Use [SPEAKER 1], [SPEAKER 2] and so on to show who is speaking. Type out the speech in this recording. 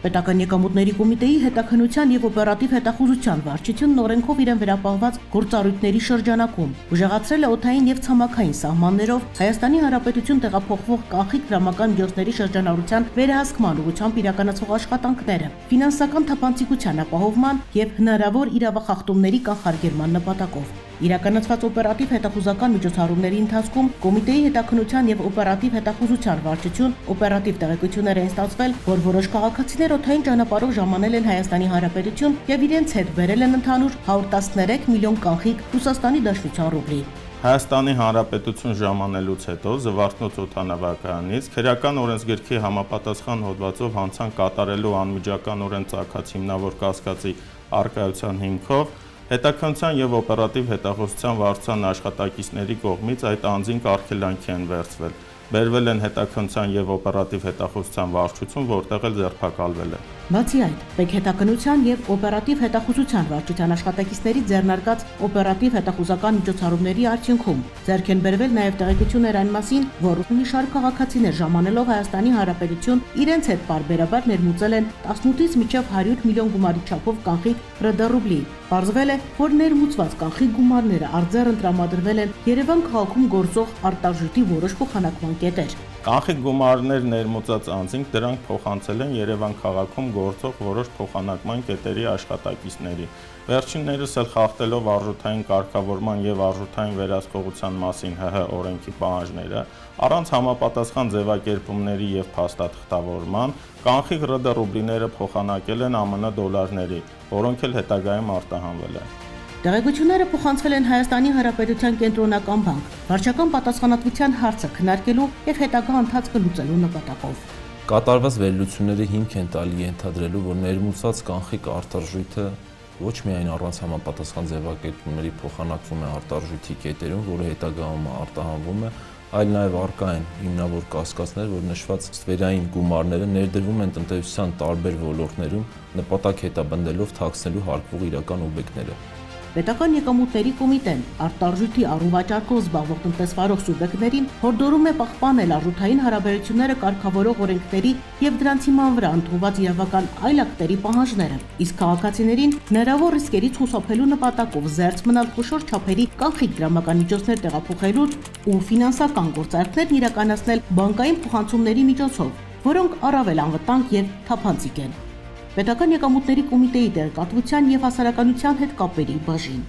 [SPEAKER 1] Պետական եկամուտների կոմիտեի հետաքննության եւ օպերատիվ հետախուզության վարչությունն օրենքով իրեն վերապահված գործառույթների շրջանակում ուժեղացրել է օդային եւ ցամաքային սահմաններով Հայաստանի Հանրապետություն տեղափոխվող կանխիկ դրամական միջոցների շրջանառության վերահսկման ուղղությամբ իրականացվող աշխատանքները, ֆինանսական թափանցիկության ապահովման եւ հնարավոր իրավախախտումների կանխարգելման նպատակով։ Իրականացված օպերատիվ հետախուզական միջոցառումների ընթացքում կոմիտեի հետաքննության եւ օպերատիվ հետախուզության վարչություն օպերատիվ տեղեկություններ են ստացվել, որ որոշ քաղաքացիներ օդային ճանապարհով ժամանել են Հայաստանի Հանրապետություն եւ իրենց հետ բերել են ընդհանուր 113 միլիոն կանխիկ Ռուսաստանի Դաշնության ռուբլի։
[SPEAKER 2] Հայաստանի Հանրապետություն ժամանելուց հետո Զվարթնոց օդանավակայանից քրեական օրենսգրքի համապատասխան հոդվածով հանցանք կատարելու անմիջականորեն ծագած հիմնավոր կասկածի առկայության հիմքով հետաքննության եւ օպերատիվ հետախուզության վարչության աշխատակիցների կողմից այդ անձին կարգելանքի են վերցվել։ Բերվել են հետաքննության եւ օպերատիվ հետախուզության վարչություն, որտեղ էլ ձերբակալվել է։
[SPEAKER 1] Բացի այդ, պետհետաքննության եւ օպերատիվ հետախուզության վարչության աշխատակիցների ձեռնարկած օպերատիվ հետախուզական միջոցառումների արդյունքում ձեռք են բերվել նաեւ տեղեկություններ այն մասին, որ մի շարք քաղաքացիներ ժամանելով Հայաստանի Հանրապետություն իրենց հետ պարբերաբար ներմուծել են 18-ից մինչև 100 միլիոն գումարի չափով կանխիկ ռուբլի։ Պարզվել է, որ ներմուծված կանխիկ գումարները արձեռն տրամադրվել են Երևան քաղաքում գործող արտարժույթի որոշ փոխանակման կետեր։
[SPEAKER 2] Կանխիկ գումարներ ներմուծած անձինք դրանք փոխանցել են Երևան քաղաքում գործող որոշ փոխանակման կետերի աշխատակիցների։ Վերջիններս էլ խախտելով արժութային կարգավորման եւ արժութային վերահսկողության մասին ՀՀ օրենքի պահանջները, առանց համապատասխան ձևակերպումների եւ փաստաթղթավորման, կանխիկ ռուբլիները փոխանակել են ԱՄՆ դոլարների, որոնք էլ հետագայում արտահանվել են։
[SPEAKER 1] Տեղեկությունները փոխանցվել են Հայաստանի Հանրապետության կենտրոնական բանկ, վարչական պատասխանատվության հարցը քննարկելու եւ հետագա ընթացքը լուծելու նպատակով։
[SPEAKER 3] Կատարված վերլուծությունները հիմք են տալի ենթադրելու, որ ներմուծած կանխիկ արտարժույթը ոչ միայն առանց համապատասխան ձևակերպումների փոխանակվում է արտարժույթի կետերում, որը հետագայում արտահանվում է, այլ նաև առկա են հիմնավոր կասկածներ, որ նշված ստվերային գումարները ներդրվում են տնտեսության տարբեր ոլորտներում, նպատակ հետապնդելով թաքցնելու հարկվող իրական օբյեկտները։
[SPEAKER 1] Պետական եկամուտների կոմիտեն արտարժույթի առուվաճառքով զբաղվող տնտեսվարող սուբյեկտներին հորդորում է պահպանել արժութային հարաբերությունները կարգավորող օրենքների եւ դրանց հիման վրա ընդունված իրավական այլ ակտերի պահանջները, իսկ քաղաքացիներին հնարավոր ռիսկերից խուսափելու նպատակով զերծ մնալ խոշոր չափերի կանխիկ դրամական միջոցներ տեղափոխելուց ու ֆինանսական գործարքներ իրականացնել բանկային փոխանցումների միջոցով, որոնք առավել անվտանգ եւ թափանցիկ են։ Պետական եկամուտների կոմիտեի տեղեկատվության եւ հասարակայնության հետ կապերի բաժին։